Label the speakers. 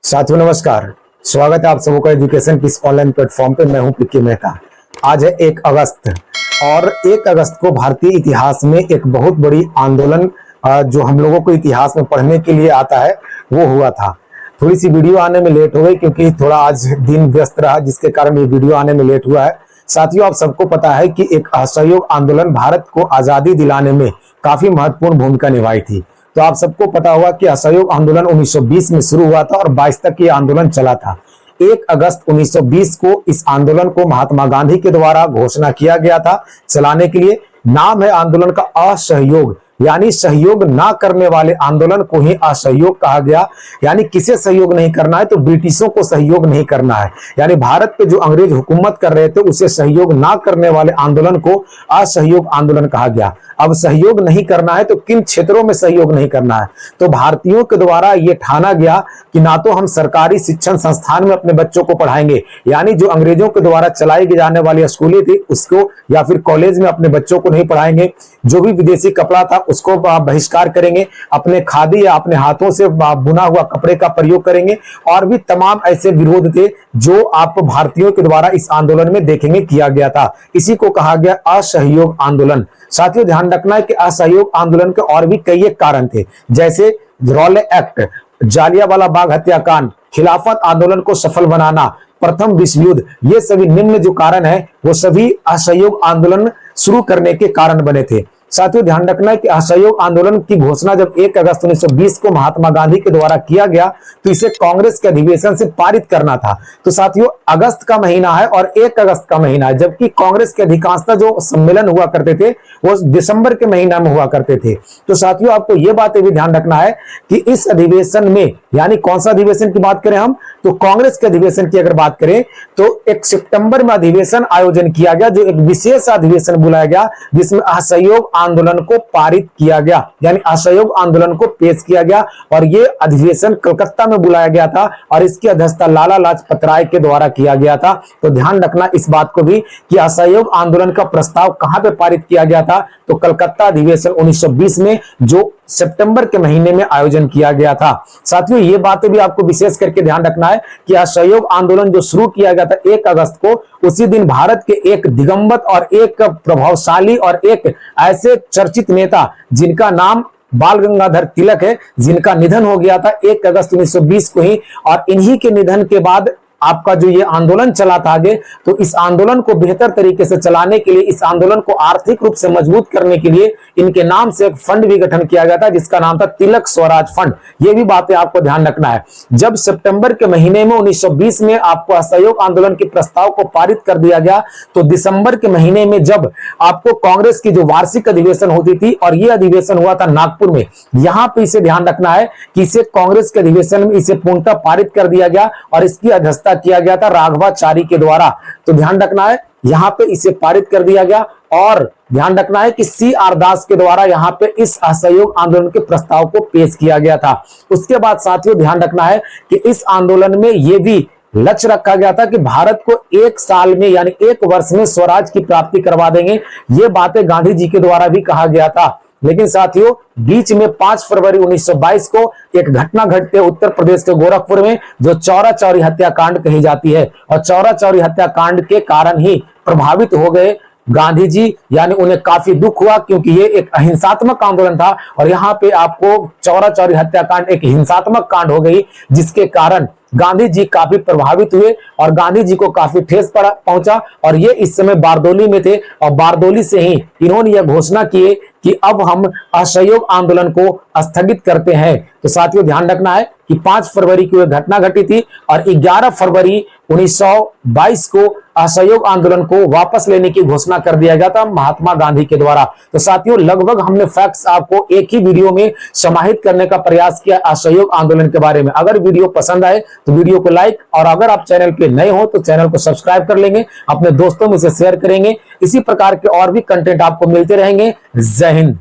Speaker 1: साथियों नमस्कार। स्वागत है आप सबों का एजुकेशन पीस ऑनलाइन प्लेटफॉर्म पे। मैं हूं पीके मेहता। आज है 1 अगस्त और 1 अगस्त को भारतीय इतिहास में एक बहुत बड़ी आंदोलन जो हम लोगों को इतिहास में पढ़ने के लिए आता है वो हुआ था। थोड़ी सी वीडियो आने में लेट हो गई क्योंकि थोड़ा आज दिन व्यस्त रहा, जिसके कारण ये वीडियो आने में लेट हुआ है। साथियों आप सबको पता है कि एक असहयोग आंदोलन भारत को आजादी दिलाने में काफी महत्वपूर्ण भूमिका निभाई थी। तो आप सबको पता होगा कि असहयोग आंदोलन 1920 में शुरू हुआ था और 22 तक ये आंदोलन चला था। 1 अगस्त 1920 को इस आंदोलन को महात्मा गांधी के द्वारा घोषणा किया गया था चलाने के लिए। नाम है आंदोलन का असहयोग, यानी सहयोग ना करने वाले आंदोलन को ही असहयोग कहा गया। यानी किसे सहयोग नहीं करना है, तो ब्रिटिशों को सहयोग नहीं करना है। यानी भारत पे जो अंग्रेज हुकूमत कर रहे थे उसे सहयोग ना करने वाले आंदोलन को असहयोग आंदोलन कहा गया। अब सहयोग नहीं करना है तो किन क्षेत्रों में सहयोग नहीं करना है, तो भारतीयों के द्वारा यह ठाना गया कि ना तो हम सरकारी शिक्षण संस्थान में अपने बच्चों को पढ़ाएंगे, यानी जो अंग्रेजों के द्वारा चलाई जाने वाली स्कूलें थी उसको, या फिर कॉलेज में अपने बच्चों को नहीं पढ़ाएंगे। जो भी विदेशी कपड़ा था उसको बहिष्कार करेंगे, अपने खादी या अपने हाथों से बुना हुआ कपड़े का प्रयोग करेंगे। और भी तमाम ऐसे विरोध थे जो आप भारतीयों के द्वारा इस आंदोलन में देखेंगे किया गया था। इसी को कहा गया असहयोग आंदोलन। साथियों ध्यान रखना है कि असहयोग आंदोलन के और भी कई एक कारण थे, जैसे रॉले एक्ट, जालियांवाला बाग हत्याकांड, खिलाफत आंदोलन को सफल बनाना, प्रथम विश्व युद्ध। ये सभी निम्न जो कारण है वो सभी असहयोग आंदोलन शुरू करने के कारण बने थे। साथियों ध्यान रखना है कि असहयोग आंदोलन की घोषणा जब 1 अगस्त 1920 को महात्मा गांधी के द्वारा किया गया तो इसे कांग्रेस के अधिवेशन से पारित करना था। तो साथियों अगस्त का महीना है और 1 अगस्त का महीना है, जबकि कांग्रेस के अधिकांशतः जो सम्मेलन हुआ करते थे वो दिसंबर के महीना में हुआ करते थे। तो साथियों आपको ये बातें भी ध्यान रखना है कि इस अधिवेशन में, यानी कौन सा अधिवेशन की बात करें हम, तो कांग्रेस के अधिवेशन की अगर बात करें तो 1 सितंबर में अधिवेशन आयोजन किया गया, जो एक विशेष अधिवेशन बुलाया गया जिसमें असहयोग आंदोलन को पारित किया गया, यानी असहयोग आंदोलन को पेश किया गया। और यह अधिवेशन कलकत्ता में बुलाया गया था और इसकी अध्यक्षता लाला लाजपत राय के द्वारा किया गया था। तो ध्यान रखना इस बात को भी कि असहयोग आंदोलन का प्रस्ताव कहां पे पारित किया गया था, तो कलकत्ता अधिवेशन 1920 में, जो सितंबर के महीने में आयोजन किया गया था। साथियों ये बातें भी आपको विशेष करके ध्यान रखना है कि असहयोग आंदोलन जो शुरू किया गया था 1 अगस्त को, उसी दिन भारत के एक दिगंबत और एक प्रभावशाली और एक ऐसे चर्चित नेता जिनका नाम बाल गंगाधर तिलक है, जिनका निधन हो गया था 1 अगस्त 1920 को ही। और इन्हीं के निधन के बाद आपका जो ये आंदोलन चला था आगे, तो इस आंदोलन को बेहतर तरीके से चलाने के लिए, इस आंदोलन को आर्थिक रूप से मजबूत करने के लिए इनके नाम से एक फंड भी गठन किया गया था जिसका नाम था तिलक स्वराज फंड। ये भी बातें आपको ध्यान रखना है। जब सितंबर के महीने में 1920 में आपको असहयोग आंदोलन के प्रस्ताव को पारित कर दिया गया, तो दिसंबर के महीने में जब आपको कांग्रेस की जो वार्षिक अधिवेशन होती थी, और यह अधिवेशन हुआ था नागपुर में, यहां पर इसे ध्यान रखना है कि इसे कांग्रेस के अधिवेशन में इसे पूर्णतः पारित कर दिया गया और इसकी अध्यक्षता किया गया था राघवाचारी के द्वारा। तो ध्यान रखना है यहां पे इसे पारित कर दिया गया। और ध्यान रखना है कि CR दास के द्वारा यहां पे इस असहयोग आंदोलन के प्रस्ताव को पेश किया गया था। उसके बाद साथियों ध्यान रखना है कि इस आंदोलन में यह भी लक्ष्य रखा गया था कि भारत को 1 साल में, यानी 1 वर्ष में स्वराज की प्राप्ति करवा देंगे। ये बातें गांधी जी के द्वारा भी कहा गया था। लेकिन साथियों बीच में 5 फरवरी 1922 को एक घटना घटते उत्तर प्रदेश के गोरखपुर में, जो चौरा चौरी हत्याकांड कही जाती है। और चौरा चौरी हत्याकांड के कारण ही प्रभावित हो गए गांधी जी, यानी उन्हें काफी दुख हुआ क्योंकि ये एक अहिंसात्मक आंदोलन था। और यहाँ पे आपको चौरा चौरी हत्याकांड एक हिंसात्मक कांड हो गई, जिसके कारण गांधी जी काफी प्रभावित हुए और गांधी जी को काफी ठेस पहुंचा। और ये इस समय बारदोली में थे और बारदोली से ही इन्होंने यह घोषणा की कि अब हम असहयोग आंदोलन को स्थगित करते हैं। तो साथियों ध्यान रखना है कि 5 फरवरी की घटना घटी थी और 11 फरवरी 1922 को असहयोग आंदोलन को वापस लेने की घोषणा कर दिया गया था महात्मा गांधी के द्वारा। तो साथियों लगभग हमने फैक्ट्स आपको एक ही वीडियो में समाहित करने का प्रयास किया असहयोग आंदोलन के बारे में। अगर वीडियो पसंद आए तो वीडियो को लाइक, और अगर आप चैनल पे नए हो तो चैनल को सब्सक्राइब कर लेंगे, अपने दोस्तों में से शेयर करेंगे। इसी प्रकार के और भी कंटेंट आपको मिलते रहेंगे। जय हिंद।